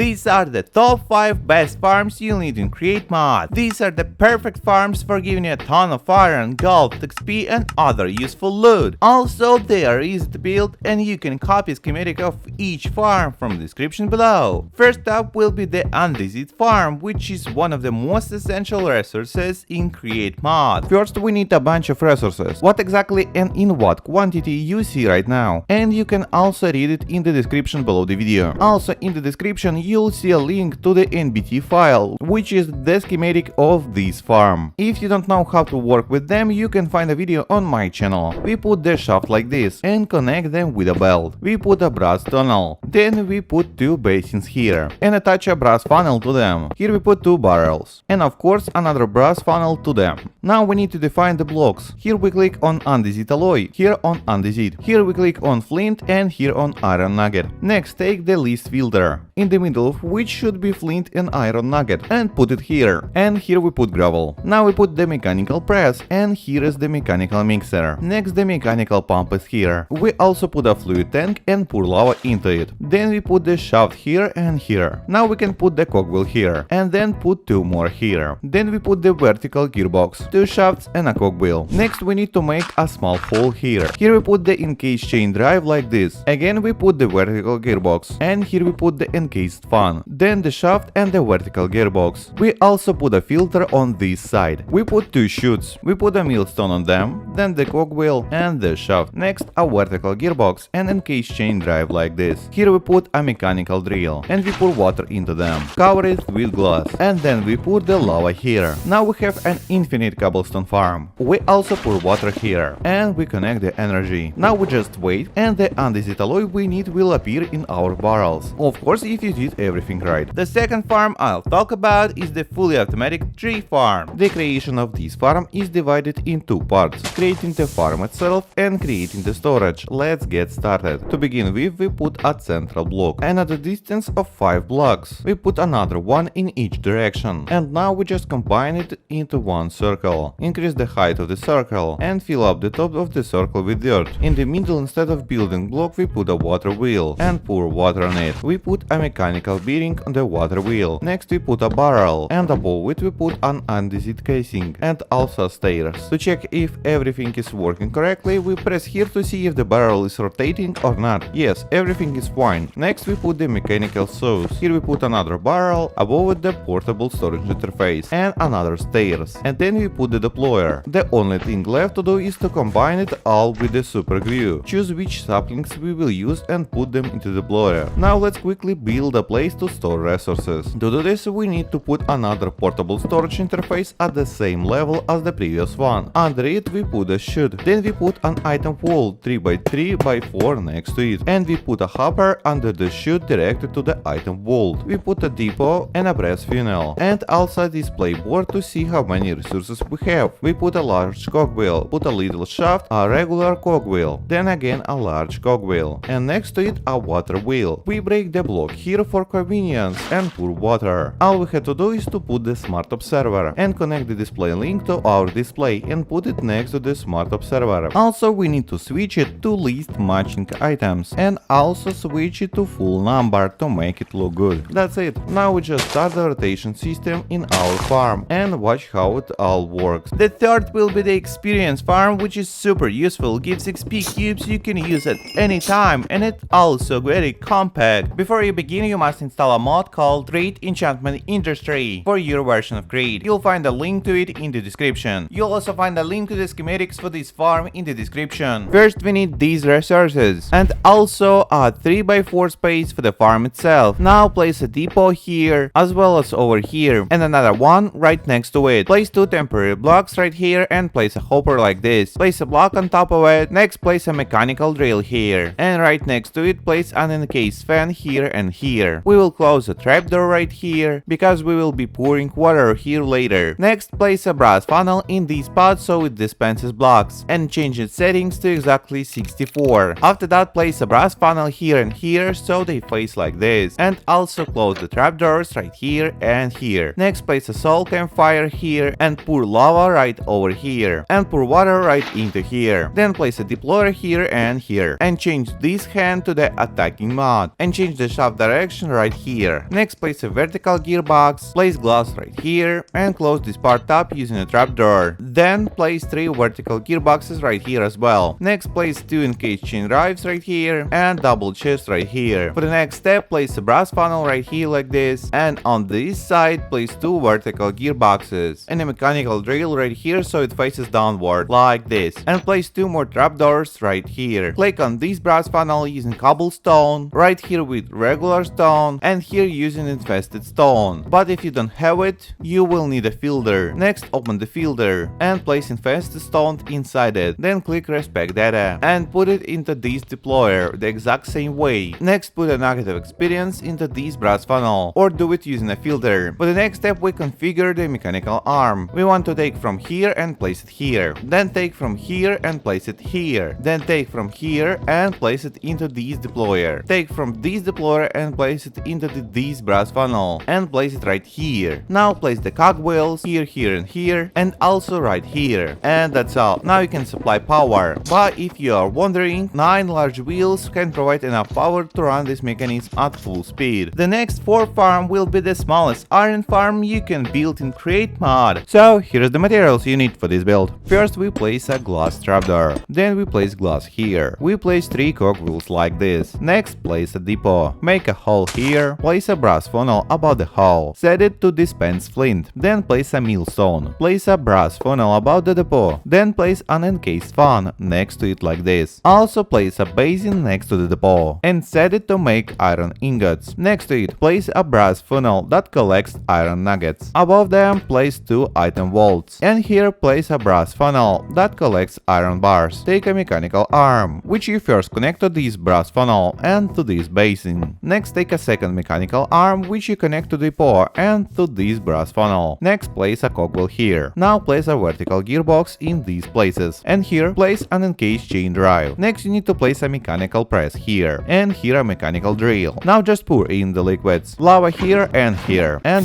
These are the top 5 best farms you'll need in Create mod. These are the perfect farms for giving you a ton of iron, gold, XP and other useful loot. Also, they are easy to build and you can copy a schematic of each farm from the description below. First up will be the Andesite farm, which is one of the most essential resources in Create mod. First we need a bunch of resources. What exactly and in what quantity you see right now, and you can also read it in the description below the video. Also in the description you'll see a link to the NBT file, which is the schematic of this farm. If you don't know how to work with them, you can find a video on my channel. We put the shaft like this and connect them with a belt. We put a brass tunnel. Then we put 2 basins here and attach a brass funnel to them. Here we put 2 barrels and of course another brass funnel to them. Now we need to define the blocks. Here we click on andesite alloy, here on andesite, here we click on flint and here on iron nugget. Next take the list filter, in the middle of which should be flint and iron nugget, and put it here. And here we put gravel. Now we put the mechanical press and here is the mechanical mixer. Next the mechanical pump is here. We also put a fluid tank and pour lava into it. Then we put the shaft here and here. Now we can put the cogwheel here and then put 2 more here. Then we put the vertical gearbox, 2 shafts and a cogwheel. Next we need to make a small hole here. Here we put the encased chain drive like this. Again we put the vertical gearbox and here we put the encased fan. Then the shaft and the vertical gearbox. We also put a filter on this side. We put 2 chutes. We put a millstone on them, then the cogwheel and the shaft. Next a vertical gearbox and encased chain drive like this. Here we put a mechanical drill and we pour water into them. Cover it with glass and then we put the lava here. Now we have an infinite cobblestone farm. We also pour water here and we connect the energy. Now we just wait and the andesite alloy we need will appear in our barrels. Of course if you did everything right. The second farm I'll talk about is the fully automatic tree farm. The creation of this farm is divided in 2 parts, creating the farm itself and creating the storage. Let's get started. To begin with, we put a central block and at a distance of 5 blocks. We put another one in each direction. And now we just combine it into one circle. Increase the height of the circle and fill up the top of the circle with dirt. In the middle, instead of building block, we put a water wheel and pour water on it. We put a mechanical bearing on the water wheel. Next we put a barrel and above it we put an andesite casing and also stairs. To check if everything is working correctly, we press here to see if the barrel is rotating or not. Yes, everything is fine. Next we put the mechanical saws. Here we put another barrel, above it the portable storage interface and another stairs. And then we put the deployer. The only thing left to do is to combine it all with the super glue. Choose which saplings we will use and put them into the deployer. Now let's quickly build a place to store resources. To do this we need to put another portable storage interface at the same level as the previous one. Under it we put a chute. Then we put an item wall 3x3x4 next to it. And we put a hopper under the chute directed to the item wall. We put a depot and a brass funnel. And also a display board to see how many resources we have. We put a large cogwheel, put a little shaft, a regular cogwheel, then again a large cogwheel, and next to it a water wheel. We break the block here for convenience and pour water. All we had to do is to put the smart observer and connect the display link to our display and put it next to the smart observer. Also we need to switch it to least matching items and also switch it to full number to make it look good. That's it. Now we just start the rotation system in our farm and watch how it all works. The third will be the experience farm, which is super useful, gives XP cubes you can use at any time, and it's also very compact. Before you begin, you must install a mod called Trade Enchantment Industry for your version of Create. You'll find a link to it in the description. You'll also find a link to the schematics for this farm in the description. First we need these resources and also a 3x4 space for the farm itself. Now place a depot here as well as over here and another one right next to it. Place 2 temporary blocks right here and place a hopper like this. Place a block on top of it. Next place a mechanical drill here and right next to it place an encased fan here and here. We will close a trapdoor right here because we will be pouring water here later. Next place a brass funnel in this spot so it dispenses blocks and change its settings to exactly 64. After that place a brass funnel here and here so they face like this, and also close the trapdoors right here and here. Next place a soul campfire here and pour lava right over here and pour water right into here. Then place a deployer here, and change this hand to the attacking mode, and change the shaft direction right here. Next, place a vertical gearbox, place glass right here, and close this part up using a trapdoor. Then place 3 vertical gearboxes right here as well. Next, place 2 encased chain drives right here, and double chest right here. For the next step, place a brass funnel right here like this, and on this side, place 2 vertical gearboxes, and a mechanical drill right here so it faces downward, like this, and place 2 more trapdoors right here. Click on this brass funnel using cobblestone, right here with regular stone, and here using infested stone. But if you don't have it, you will need a filter. Next, open the filter, and place infested stone inside it. Then click respect data, and put it into this deployer the exact same way. Next, put a nugget of experience into this brass funnel, or do it using a filter. For the next step, we configure the mechanical arm. We want to take from here and place it here. Then take from here and place it here. Then take from here and place it into this deployer. Take from this deployer and place it into this brass funnel, and place it right here. Now place the cogwheels here, here, and here, and also right here. And that's all. Now you can supply power. But if you are wondering, 9 large wheels can provide enough power to run this mechanism at full speed. The next 4th farm will be the smallest iron farm you can build in Create mod. So here's the materials you need for this build. First, we place a glass trapdoor. Then we place glass here. We place 3 cogwheels like this. Next, place a depot. Make a hole here. Place a brass funnel above the hole. Set it to dispense flint. Then place a millstone. Place a brass funnel above the depot. Then place an encased fan next to it like this. Also place a basin next to the depot, and set it to make iron ingots. Next to it, place a brass funnel that collects iron nuggets. Above them, place 2 item vaults, and here place a brass funnel that collects iron bars. Take a mechanical arm, which you first connect to this brass funnel and to this basin. Next, take a second mechanical arm, which you connect to the depot and to this brass funnel. Next, place a cogwheel here. Now place a vertical gearbox in these places, and here place an encased chain drive. Next, you need to place a mechanical press here, and here a mechanical drill. Now just pour in the liquids, lava here, and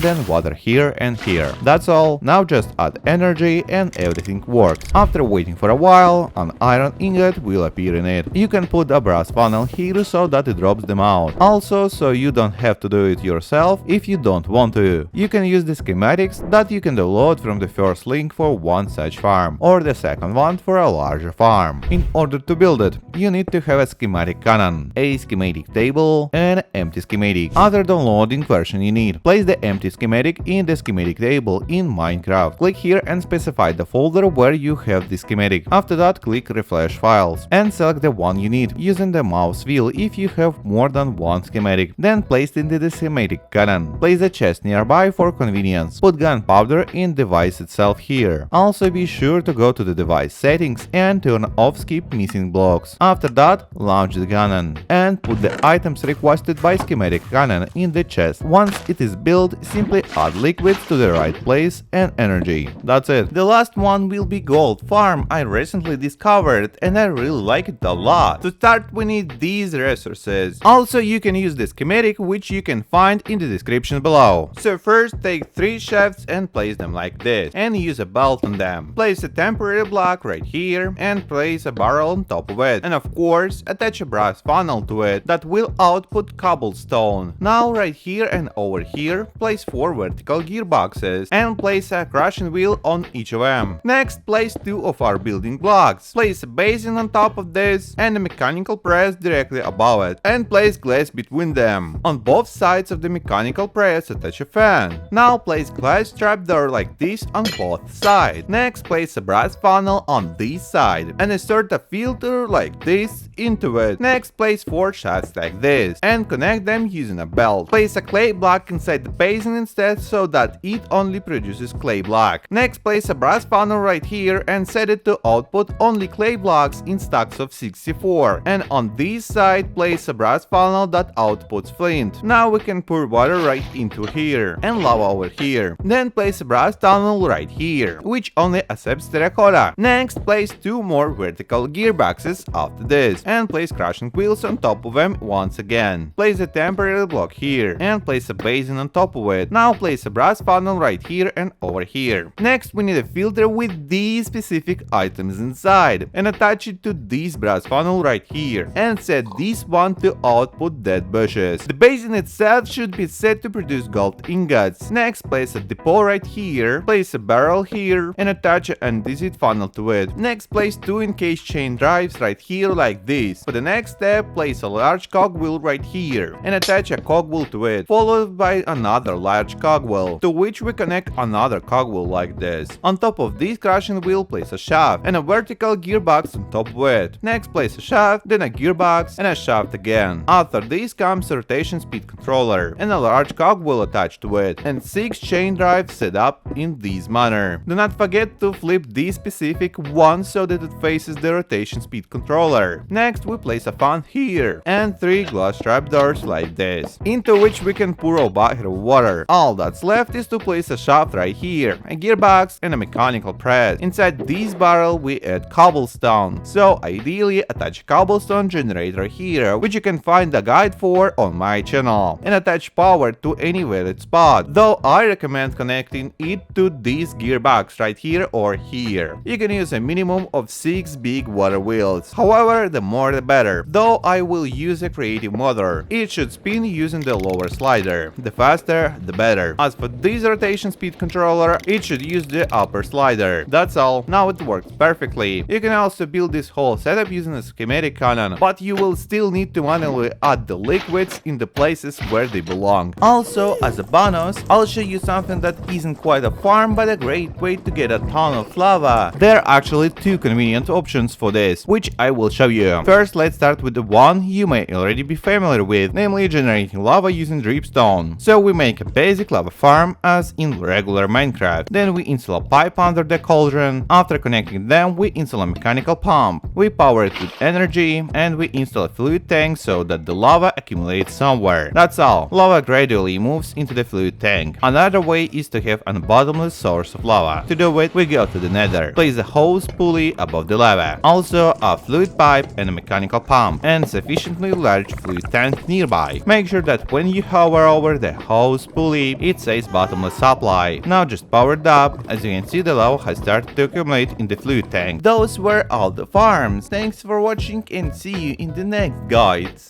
then water here and here. That's all. Now just add energy and everything works. After waiting for a while, an iron ingot will appear in it. You can put a brass funnel here so that it drops them out. Also, so you don't have to do it yourself if you don't want to. You can use the schematics that you can download from the first link for one such farm, or the second one for a larger farm. In order to build it, you need to have a schematic cannon, a schematic table, and an empty schematic. Other downloading version you need. Place the empty schematic in the schematic table in Minecraft. Click here and specify the folder where you have the schematic. After that, click Refresh Files and select the one you need using the mouse wheel if you have more than one schematic. Then place it into the schematic cannon. Place the chest nearby for convenience. Put gunpowder in the device itself here. Also be sure to go to the device settings and turn off skip missing blocks. After that, launch the cannon and put the items requested by schematic cannon in the chest. Once it is built, simply add liquids to the right place and energy. That's it. The last one will be gold farm I recently discovered, and I really like it a lot. To start, we need these resources. Also, you can use the schematic, which you can find in the description below. So first, take 3 shafts and place them like this, and use a belt on them. Place a temporary block right here and place a barrel on top of it, and of course attach a brass funnel to it that will output cobblestone. Now right here and over here, place 4 vertical gearboxes and place a crushing wheel on each of them. Next, place 2 of our building blocks. Place a basin on top of this and a mechanical press directly above it, and place glass between them. On both sides of the mechanical press, attach a fan. Now place glass trapdoor like this on both sides. Next, place a brass funnel on this side and insert a filter like this into it. Next, place 4 shafts like this and connect them using a belt. Place a clay block inside the basin instead so that it only produces clay block. Next, place a brass funnel right here and set it to output only clay blocks in stacks of 64. And on this side, place a brass funnel that outputs flint. Now we can pour water right into here and lava over here. Then place a brass tunnel right here, which only accepts terracotta. Next, place 2 more vertical gearboxes after this and place crushing wheels on top of them once again. Place a temporary block here and place a basin on top of it. Now place a brass funnel right here and over here. Next, we need a filter with these specific items inside and attach it to this brass funnel right here and set this one to output dead bushes. The basin itself should be set to produce gold ingots. Next, place a depot right here, place a barrel here and attach an andesite funnel to it. Next, place 2 encased chain drives right here like this. For the next step, place a large cogwheel right here and attach a cogwheel to it, followed by another large cogwheel, to which we connect another cogwheel like this. On top of this crushing wheel, place a shaft and a vertical gearbox on top of it. Next, place a shaft, then a gearbox and a shaft again. After this comes a rotation speed controller and a large cogwheel attached to it, and 6 chain drives set up in this manner. Do not forget to flip this specific one so that it faces the rotation speed controller. Next, we place a fan here and 3 glass trapdoors like this, into which we can pour a bucket of water. All that's left is to place a shaft right here, a gearbox and a mechanical press. Inside this barrel we add cobblestone, so ideally attach a cobblestone generator here, which you can find a guide for on my channel, and attach power to any valid spot, though I recommend connecting it to this gearbox right here or here. You can use a minimum of 6 big water wheels, however the more the better, though I will use a creative motor. It should spin using the lower slider, the faster the better. As for this rotation speed controller, it should use the upper slider. That's all, now it works perfectly. You can also build this whole setup using a schematic cannon, but you will still need to manually add the liquids in the places where they belong. Also, as a bonus, I'll show you something that isn't quite a farm but a great way to get a ton of lava. There are actually 2 convenient options for this, which I will show you. First, let's start with the one you may already be familiar with, namely generating lava using dripstone. So we make a basic lava farm as in regular Minecraft. Then we install a pipe under the cauldron. After connecting them, we install a mechanical pump. We power it with energy and we install a fluid tank so that the lava accumulates somewhere. That's all. Lava gradually moves into the fluid tank. Another way is to have a bottomless source of lava. To do it, we go to the nether, place a hose pulley above the lava, also a fluid pipe and a mechanical pump, and sufficiently large fluid tank nearby. Make sure that when you hover over the hose pulley, it says bottomless supply. Now just power it up. As you can see, the lava has started to accumulate in the fluid tank. Those were all the farms. Thanks for watching and see you in the next guides.